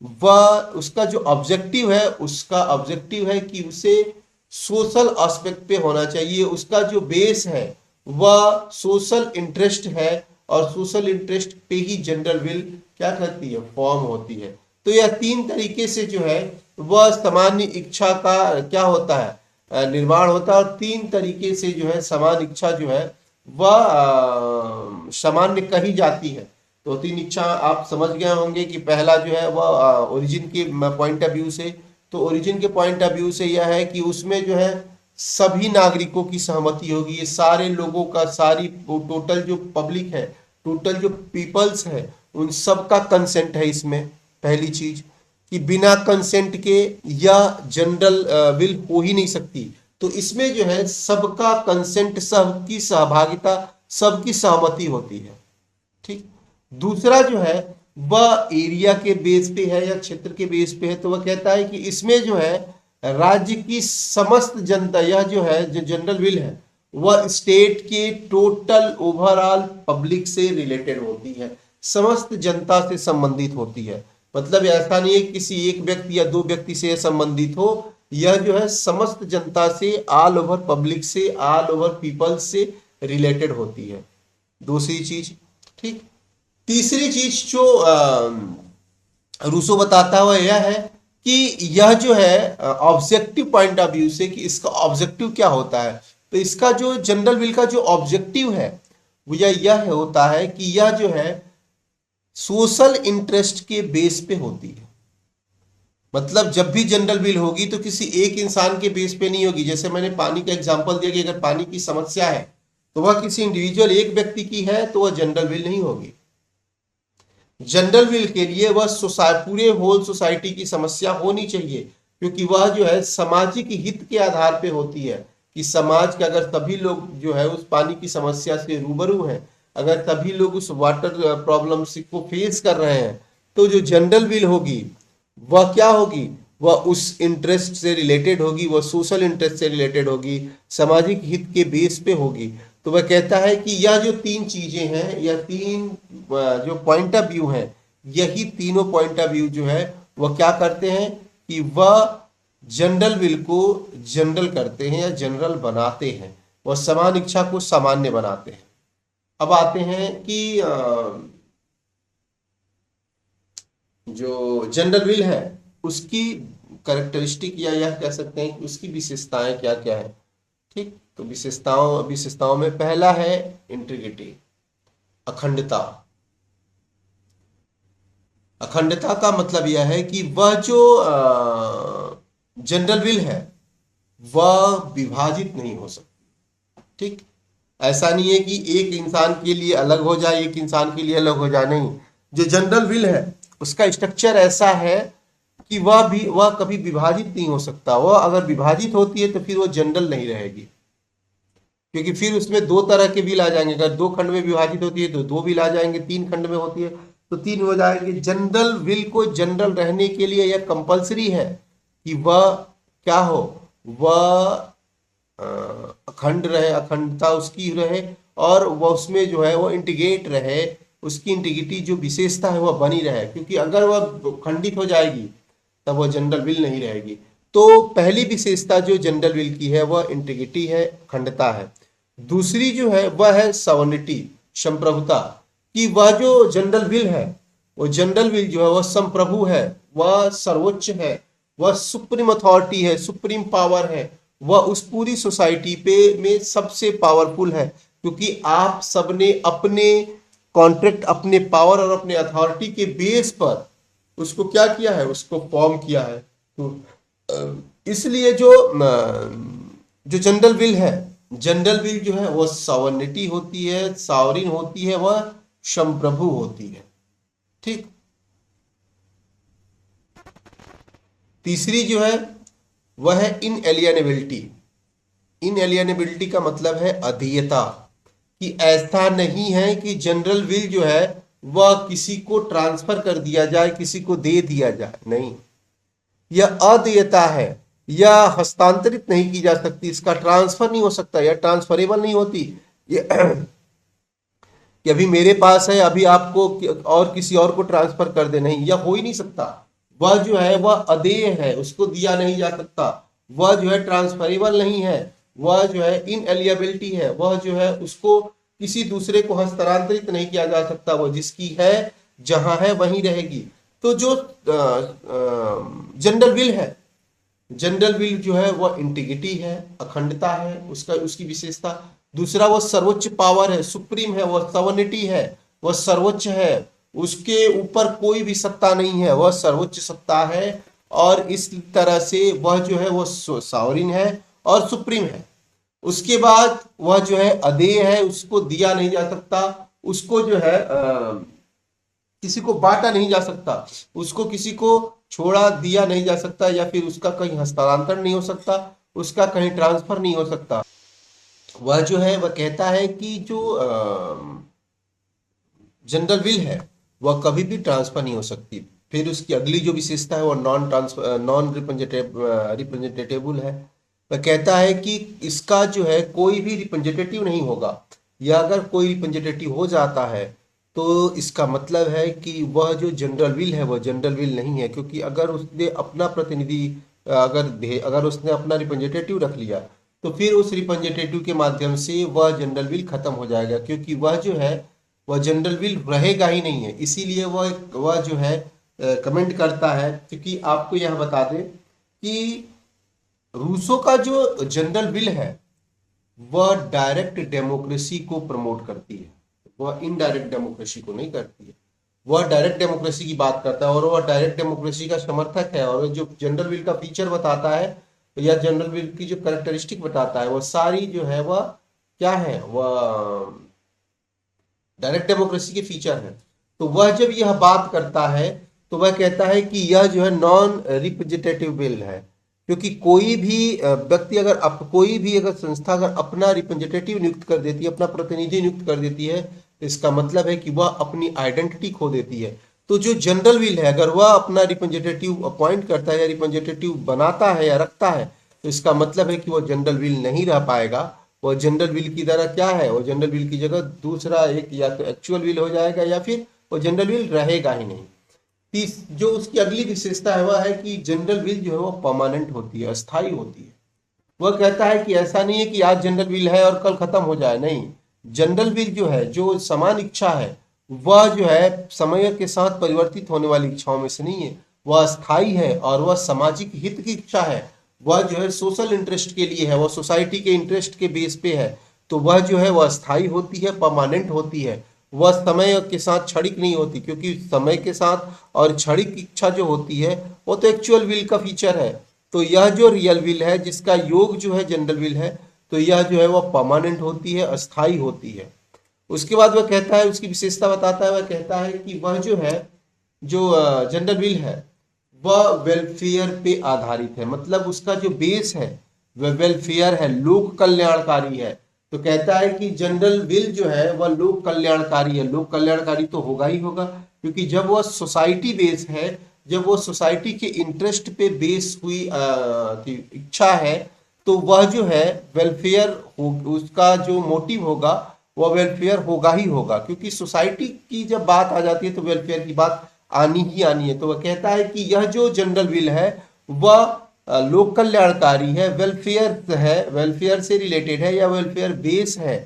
वह, उसका जो ऑब्जेक्टिव है, उसका ऑब्जेक्टिव है कि उसे सोशल एस्पेक्ट पे होना चाहिए। उसका जो बेस है वह सोशल इंटरेस्ट है और सोशल इंटरेस्ट पे ही जनरल विल क्या करती है, फॉर्म होती है। तो यह तीन तरीके से जो है वह सामान्य इच्छा का क्या होता है, निर्माण होता है। और तीन तरीके से जो है समान इच्छा जो है वह सामान्य कही जाती है। तो तीन इच्छा आप समझ गए होंगे कि पहला जो है वह ओरिजिन के पॉइंट ऑफ व्यू से, तो ओरिजिन के पॉइंट ऑफ व्यू से यह है कि उसमें जो है सभी नागरिकों की सहमति होगी, ये सारे लोगों का, सारी टोटल जो पब्लिक है, टोटल जो पीपल्स है, उन सब का कंसेंट है इसमें। पहली चीज कि बिना कंसेंट के यह जनरल विल हो ही नहीं सकती। तो इसमें जो है सबका कंसेंट, सबकी सहभागिता, सबकी सहमति होती है। ठीक। दूसरा जो है वह एरिया के बेस पे है या क्षेत्र के बेस पे है। तो वह कहता है कि इसमें जो है राज्य की समस्त जनता, यह जो है जो जनरल विल है वह स्टेट के टोटल ओवरऑल पब्लिक से रिलेटेड होती है, समस्त जनता से संबंधित होती है। मतलब ऐसा नहीं है किसी एक व्यक्ति या दो व्यक्ति से संबंधित हो, यह जो है समस्त जनता से, ऑल ओवर पब्लिक से, ऑल ओवर पीपल से रिलेटेड होती है। दूसरी चीज। ठीक। तीसरी चीज जो रूसो बताता हुआ यह है कि यह जो है ऑब्जेक्टिव पॉइंट ऑफ व्यू से कि इसका ऑब्जेक्टिव क्या होता है। तो इसका जो जनरल विल का जो ऑब्जेक्टिव है वो यह होता है कि यह जो है सोशल इंटरेस्ट के बेस पे होती है। मतलब जब भी जनरल विल होगी तो किसी एक इंसान के बेस पे नहीं होगी। जैसे मैंने पानी का एग्जांपल दिया कि अगर पानी की समस्या है तो वह किसी इंडिविजुअल एक व्यक्ति की है तो वह जनरल विल नहीं होगी। जनरल विल के लिए वह पूरे होल सोसाइटी की समस्या होनी चाहिए, क्योंकि वह जो है सामाजिक हित के आधार पे होती है कि समाज के अगर सभी लोग जो है उस पानी की समस्या से रूबरू हैं, अगर सभी लोग उस वाटर प्रॉब्लम को फेस कर रहे हैं, तो जो जनरल विल होगी वह क्या होगी, वह उस इंटरेस्ट से रिलेटेड होगी, वह सोशल इंटरेस्ट से रिलेटेड होगी, सामाजिक हित के बेस पे होगी। तो वह कहता है कि यह जो तीन चीजें हैं, यह तीन जो पॉइंट ऑफ व्यू हैं, यही तीनों पॉइंट ऑफ व्यू जो है वह क्या करते हैं कि वह जनरल विल को जनरल करते हैं या जनरल बनाते हैं, वह समान इच्छा को सामान्य बनाते हैं। अब आते हैं कि जो जनरल विल है उसकी कैरेक्टरिस्टिक या यह कह सकते हैं कि उसकी विशेषताएं क्या क्या है। ठीक। तो विशेषताओं में पहला है इंटीग्रिटी, अखंडता। अखंडता का मतलब यह है कि वह जो जनरल विल है वह विभाजित नहीं हो सकती। ठीक। ऐसा नहीं है कि एक इंसान के लिए अलग हो जाए, एक इंसान के लिए अलग हो जाए, नहीं। जो जनरल विल है उसका स्ट्रक्चर ऐसा है कि वह कभी विभाजित नहीं हो सकता। वह अगर विभाजित होती है तो फिर वह जनरल नहीं रहेगी, क्योंकि फिर उसमें दो तरह के विल आ जाएंगे। अगर दो खंड में विभाजित होती है तो दो विल आ जाएंगे, तीन खंड में होती है तो तीन हो जाएंगे। जनरल विल को जनरल रहने के लिए यह कंपलसरी है कि वह क्या हो, वह अखंड रहे, अखंडता उसकी रहे, और वह उसमें जो है वह इंटीग्रेट रहे, उसकी इंटीग्रिटी जो विशेषता है वह बनी रहे। क्योंकि अगर वह खंडित हो जाएगी तब वह जनरल विल नहीं रहेगी। तो पहली विशेषता जो जनरल विल की है वह इंटीग्रिटी है, अखंडता है। दूसरी जो है वह है सवर्निटी, संप्रभुता, कि वह जो जनरल विल है, वो जनरल विल जो है वह संप्रभु है, वह सर्वोच्च है, वह सुप्रीम अथॉरिटी है, सुप्रीम पावर है, वह उस पूरी सोसाइटी पे में सबसे पावरफुल है। क्योंकि आप सबने अपने कॉन्ट्रैक्ट, अपने पावर और अपने अथॉरिटी के बेस पर उसको क्या किया है, उसको फॉर्म किया है। तो इसलिए जो जनरल विल है, जनरल विल जो है वह सॉवरेनिटी होती है, सॉवरिन होती है, वह संप्रभु होती है। ठीक। तीसरी जो है वह है इनएलियनेबिलिटी। इनएलियनेबिलिटी का मतलब है अधेयता, कि ऐसा नहीं है कि जनरल विल जो है वह किसी को ट्रांसफर कर दिया जाए, किसी को दे दिया जाए, नहीं। यह अदेयता है, यह हस्तांतरित नहीं की जा सकती, इसका ट्रांसफर नहीं हो सकता, यह ट्रांसफरेबल नहीं होती। ये कि अभी मेरे पास है, अभी आपको और किसी और को ट्रांसफर कर दे, नहीं, यह हो ही नहीं सकता। वह जो है वह अदेय है, उसको दिया नहीं जा सकता, वह जो है ट्रांसफरेबल नहीं है, वह जो है इनएलियबिलिटी है, वह जो है उसको किसी दूसरे को हस्तांतरित नहीं किया जा सकता, वो जिसकी है जहां है वहीं रहेगी। तो जो जनरल विल है, जनरल विल जो है वह इंटीग्रिटी है, अखंडता है उसका, उसकी विशेषता। दूसरा वो सर्वोच्च पावर है, सुप्रीम है, वह सवर्निटी है, वह सर्वोच्च है, उसके ऊपर कोई भी सत्ता नहीं है, वह सर्वोच्च सत्ता है। और इस तरह से वह जो है वो सॉवरिन है और सुप्रीम है। उसके बाद वह जो है अदेय है, उसको दिया नहीं जा सकता, उसको जो है किसी को बांटा नहीं जा सकता, उसको किसी को छोड़ा दिया नहीं जा सकता, या फिर उसका कहीं हस्तांतरण नहीं हो सकता, उसका कहीं ट्रांसफर नहीं हो सकता। वह जो है वह कहता है कि जो जनरल विल है वह कभी भी ट्रांसफर नहीं हो सकती। फिर उसकी अगली जो विशेषता है वो नॉन रिप्रेजेंटेटिव है। वह कहता है कि इसका जो है कोई भी रिप्रेजेंटेटिव नहीं होगा, या अगर कोई रिप्रेजेंटेटिव हो जाता है तो इसका मतलब है कि वह जो जनरल विल है वह जनरल विल नहीं है, क्योंकि अगर उसने अपना प्रतिनिधि अगर उसने अपना रिप्रेजेंटेटिव रख लिया तो फिर उस रिप्रेजेंटेटिव के माध्यम से वह जनरल विल खत्म हो जाएगा, क्योंकि वह जो है वह जनरल विल रहेगा ही नहीं है। इसीलिए वह जो है कमेंट करता है। क्योंकि आपको यह बता दें कि रूसो का जो जनरल विल है वह डायरेक्ट डेमोक्रेसी को प्रमोट करती है, वह इनडायरेक्ट डेमोक्रेसी को नहीं करती है। वह डायरेक्ट डेमोक्रेसी की बात करता है और वह डायरेक्ट डेमोक्रेसी का समर्थक है। और जो जनरल विल का फीचर बताता है या जनरल विल की जो कैरेक्टरिस्टिक बताता है वह सारी जो है वह क्या है, वह डायरेक्ट डेमोक्रेसी के फीचर है। तो वह जब यह बात करता है तो वह कहता है कि यह जो है नॉन रिप्रेजेंटेटिव बिल है, क्योंकि कोई भी व्यक्ति कोई भी अगर संस्था अगर अपना रिप्रेजेंटेटिव नियुक्त कर देती है, अपना प्रतिनिधि नियुक्त कर देती है, तो इसका मतलब है कि वह अपनी आइडेंटिटी खो देती है। तो जो जनरल विल है अगर वह अपना रिप्रेजेंटेटिव अपॉइंट करता है या रिप्रेजेंटेटिव बनाता है या रखता है, तो इसका मतलब है कि वह जनरल विल नहीं रह पाएगा। वो जनरल विल की तरह क्या है, वो जनरल विल की जगह दूसरा एक या तो एक्चुअल विल हो जाएगा या फिर वो जनरल विल रहेगा ही नहीं। जो उसकी अगली विशेषता है वह है कि जनरल विल जो है वो परमानेंट होती है, अस्थायी होती है। वह कहता है कि ऐसा नहीं है कि आज जनरल विल है और कल खत्म हो जाए, नहीं। जनरल विल जो है, जो समान इच्छा है, वह जो है समय के साथ परिवर्तित होने वाली इच्छाओं में से नहीं है, वह अस्थायी है और वह सामाजिक हित की इच्छा है। वह जो है सोशल इंटरेस्ट के लिए है, वह सोसाइटी के इंटरेस्ट के बेस पे है। तो वह जो है वह अस्थायी होती है, परमानेंट होती है, वह समय के साथ क्षणिक नहीं होती, क्योंकि समय के साथ और क्षणिक इच्छा जो होती है वो तो एक्चुअल विल का फीचर है। तो यह जो रियल विल है जिसका योग जो है जनरल विल है, तो यह जो है वह परमानेंट होती है, अस्थायी होती है। उसके बाद वह कहता है, उसकी विशेषता बताता है, वह कहता है कि वह जो है जो जनरल विल है वह वेलफेयर पे आधारित है, मतलब उसका जो बेस है वह वेलफेयर है, लोक कल्याणकारी है। तो कहता है कि जनरल विल जो है वह लोक कल्याणकारी है। लोक कल्याणकारी तो होगा ही होगा, क्योंकि जब वह सोसाइटी बेस है, जब वो सोसाइटी के इंटरेस्ट पे बेस हुई इच्छा है, तो वह जो है वेलफेयर उसका जो मोटिव होगा वह वेलफेयर होगा ही होगा, क्योंकि सोसाइटी की जब बात आ जाती है तो वेलफेयर की बात आनी ही आनी है। तो वह कहता है कि यह जो जनरल विल है वह लोक कल्याणकारी है, वेलफेयर है, वेलफेयर से रिलेटेड है या वेलफेयर बेस है।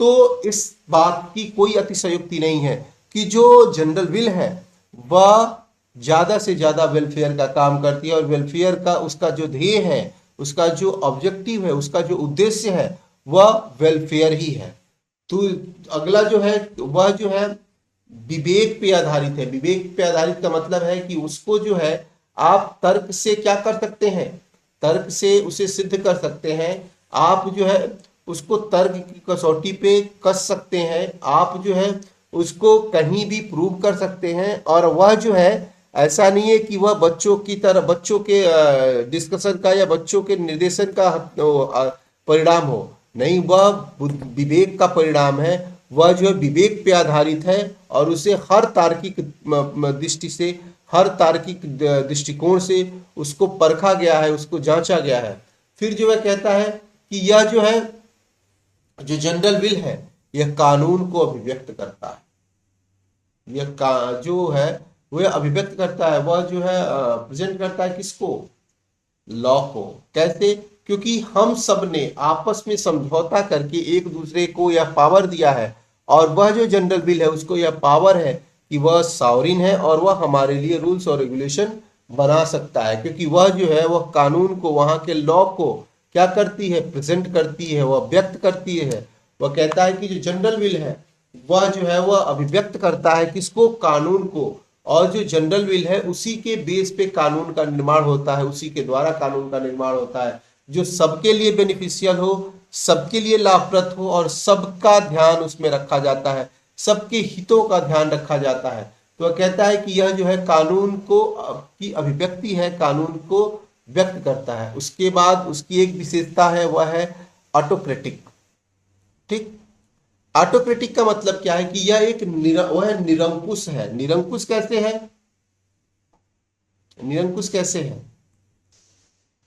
तो इस बात की कोई अतिशयोक्ति नहीं है कि जो जनरल विल है वह ज्यादा से ज्यादा वेलफेयर का काम करती है, और वेलफेयर का उसका जो ध्येय है, उसका जो ऑब्जेक्टिव है, उसका जो उद्देश्य है वह वेलफेयर ही है। तो अगला जो है वह जो है विवेक पे आधारित है। विवेक पे आधारित का मतलब है कि उसको जो है आप तर्क से क्या कर सकते हैं, तर्क से उसे सिद्ध कर सकते हैं। आप जो है उसको तर्क की कसौटी पे कस सकते हैं, आप जो है उसको कहीं भी प्रूव कर सकते हैं। और वह जो है ऐसा नहीं है कि वह बच्चों की तरह, बच्चों के डिस्कशन का या बच्चों के निर्देशन का परिणाम हो, नहीं, वह विवेक का परिणाम है। वह जो है विवेक पे आधारित है और उसे हर तार्किक दृष्टि से, हर तार्किक दृष्टिकोण से उसको परखा गया है, उसको जांचा गया है। फिर जो वह कहता है कि यह जो है जो जनरल विल है यह कानून को अभिव्यक्त करता है। यह जो है वह अभिव्यक्त करता है, वह जो है प्रेजेंट करता है किसको, लॉ को। कैसे, क्योंकि हम सब ने आपस में समझौता करके एक दूसरे को यह पावर दिया है, और वह जो जनरल विल है उसको यह पावर है कि वह सॉवरिन है और वह हमारे लिए रूल्स और रेगुलेशन बना सकता है, क्योंकि वह जो है वह कानून को, वहां के लॉ को क्या करती है, प्रेजेंट करती है, वह व्यक्त करती है। वह कहता है कि जो जनरल विल है वह जो है वह अभिव्यक्त करता है किसको, कानून को, और जो जनरल विल है उसी के बेस पे कानून का निर्माण होता है, उसी के द्वारा कानून का निर्माण होता है जो सबके लिए बेनिफिशियल हो, सबके लिए लाभप्रद हो और सबका ध्यान उसमें रखा जाता है, सबके हितों का ध्यान रखा जाता है। तो वह कहता है कि यह जो है कानून को की अभिव्यक्ति है, कानून को व्यक्त करता है। उसके बाद उसकी एक विशेषता है, वह है ऑटोक्रेटिक। ठीक, ऑटोक्रेटिक का मतलब क्या है कि यह एक वह निरंकुश है। निरंकुश कैसे है, निरंकुश कैसे है,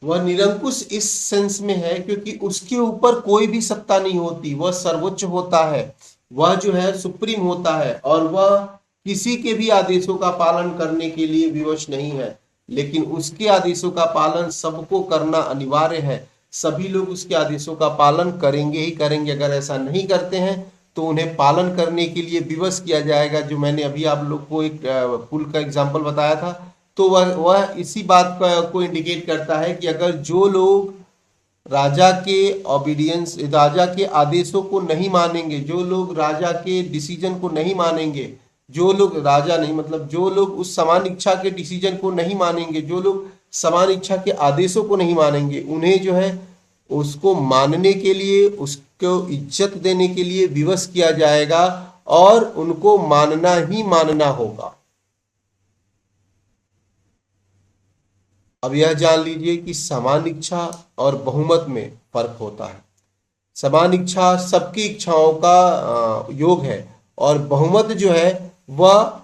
वह निरंकुश इस सेंस में है क्योंकि उसके ऊपर कोई भी सत्ता नहीं होती, वह सर्वोच्च होता है, वह जो है सुप्रीम होता है, और वह किसी के भी आदेशों का पालन करने के लिए विवश नहीं है, लेकिन उसके आदेशों का पालन सबको करना अनिवार्य है। सभी लोग उसके आदेशों का पालन करेंगे ही करेंगे, अगर ऐसा नहीं करते हैं तो उन्हें पालन करने के लिए विवश किया जाएगा। जो मैंने अभी आप लोग को एक पुल का एग्जाम्पल बताया था, तो वह इसी बात को इंडिकेट करता है कि अगर जो लोग राजा के ओबीडियंस, राजा के आदेशों को नहीं मानेंगे, जो लोग राजा के डिसीजन को नहीं मानेंगे, जो लोग राजा नहीं मतलब जो लोग उस समान इच्छा के डिसीजन को नहीं मानेंगे, जो लोग समान इच्छा के आदेशों को नहीं मानेंगे, उन्हें जो है उसको मानने के लिए, उसको इज्जत देने के लिए विवश किया जाएगा और उनको मानना ही मानना होगा। अब यह जान लीजिए कि समान इच्छा और बहुमत में फर्क होता है। समान इच्छा सबकी इच्छाओं का योग है, और बहुमत जो है वह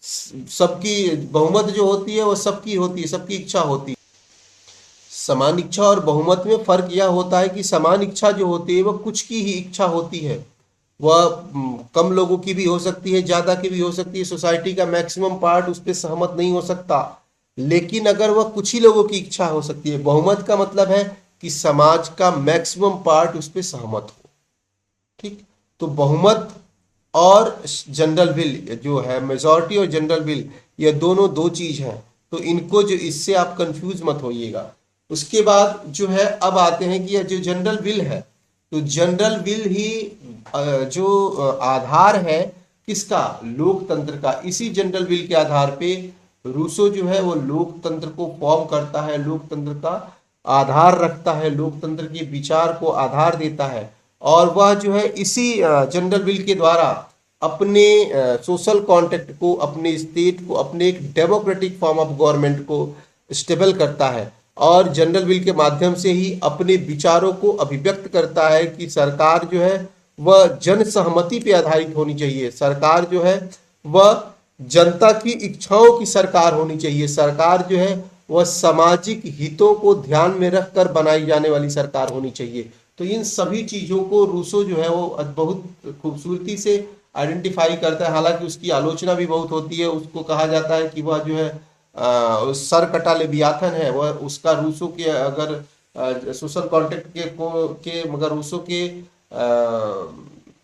सबकी, बहुमत जो होती है वह सबकी होती है, सबकी इच्छा होती है। समान इच्छा और बहुमत में फर्क यह होता है कि समान इच्छा जो होती है वह कुछ की ही इच्छा होती है, वह कम लोगों की भी हो सकती है, ज्यादा की भी हो सकती है, सोसाइटी का मैक्सिमम पार्ट उस पर सहमत नहीं हो सकता, लेकिन अगर वह कुछ ही लोगों की इच्छा हो सकती है। बहुमत का मतलब है कि समाज का मैक्सिमम पार्ट उस पर सहमत हो। ठीक, तो बहुमत और जनरल विल जो है, मेजॉरिटी और जनरल विल, ये दोनों दो चीज हैं, तो इनको जो, इससे आप कंफ्यूज मत होइएगा। उसके बाद जो है अब आते हैं कि यह जो जनरल विल है, तो जनरल विल ही जो आधार है किसका, लोकतंत्र का। इसी जनरल विल के आधार पे रूसो जो है वो लोकतंत्र को फॉर्म करता है, लोकतंत्र का आधार रखता है, लोकतंत्र के विचार को आधार देता है, और वह जो है इसी जनरल विल के द्वारा अपने सोशल कॉन्ट्रैक्ट को, अपने स्टेट को, अपने एक डेमोक्रेटिक फॉर्म ऑफ गवर्नमेंट को स्टेबल करता है, और जनरल विल के माध्यम से ही अपने विचारों को अभिव्यक्त करता है कि सरकार जो है वह जन सहमति पे आधारित होनी चाहिए, सरकार जो है वह जनता की इच्छाओं की सरकार होनी चाहिए, सरकार जो है वह सामाजिक हितों को ध्यान में रखकर बनाई जाने वाली सरकार होनी चाहिए। तो इन सभी चीजों को रूसो जो है वो बहुत खूबसूरती से आइडेंटिफाई करता है। हालांकि उसकी आलोचना भी बहुत होती है, उसको कहा जाता है कि वह जो है सर कटा लेवियाथन है, वह उसका रूसो के अगर सोशल कॉन्ट्रैक्ट के मगर रूसो के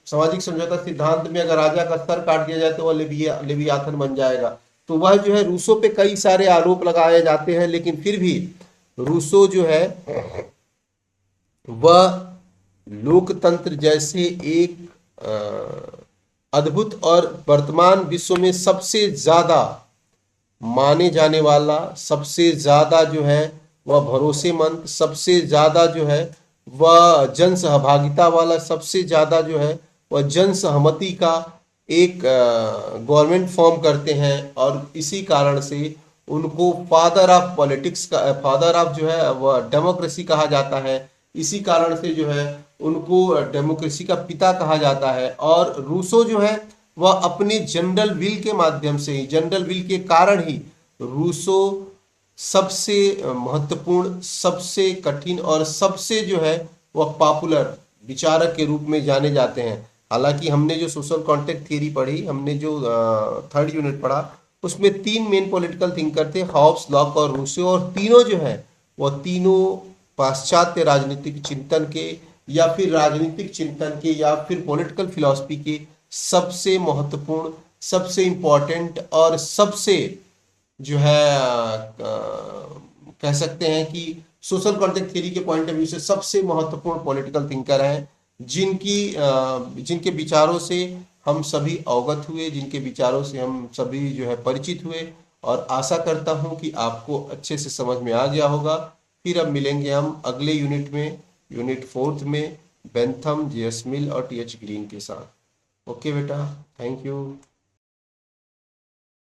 सामाजिक समझौता सिद्धांत में अगर राजा का सर काट दिया जाए तो वह लेवियाथन बन जाएगा। तो वह जो है रूसो पे कई सारे आरोप लगाए जाते हैं, लेकिन फिर भी रूसो जो है वह लोकतंत्र जैसे एक अद्भुत और वर्तमान विश्व में सबसे ज्यादा माने जाने वाला, सबसे ज्यादा जो है वह भरोसेमंद, सबसे ज्यादा जो है वह जन सहभागिता वाला, सबसे ज्यादा जो है वह जन सहमति का एक गवर्नमेंट फॉर्म करते हैं, और इसी कारण से उनको फादर ऑफ पॉलिटिक्स का, फादर ऑफ जो है वह डेमोक्रेसी कहा जाता है। इसी कारण से जो है उनको डेमोक्रेसी का पिता कहा जाता है। और रूसो जो है वह अपने जनरल विल के माध्यम से ही, जनरल विल के कारण ही रूसो सबसे महत्वपूर्ण, सबसे कठिन और सबसे जो है वह पॉपुलर विचारक के रूप में जाने जाते हैं। हालांकि हमने जो सोशल कॉन्ट्रैक्ट थियरी पढ़ी, हमने जो थर्ड यूनिट पढ़ा, उसमें तीन मेन पॉलिटिकल थिंकर थे, हॉब्स, लॉक और रूसो, और तीनों जो है वह तीनों पाश्चात्य राजनीतिक चिंतन के या फिर राजनीतिक चिंतन के या फिर पॉलिटिकल फिलॉसफी के सबसे महत्वपूर्ण, सबसे इम्पोर्टेंट और सबसे जो है कह सकते हैं कि सोशल कॉन्ट्रैक्ट थ्योरी के पॉइंट ऑफ व्यू से सबसे महत्वपूर्ण पॉलिटिकल थिंकर हैं, जिनके विचारों से हम सभी अवगत हुए, जिनके विचारों से हम सभी जो है परिचित हुए। और आशा करता हूं कि आपको अच्छे से समझ में आ गया होगा। फिर अब मिलेंगे हम अगले यूनिट में, यूनिट 4 में बेंथम, जेएस मिल और टीएच ग्रीन के साथ। ओके बेटा, थैंक यू।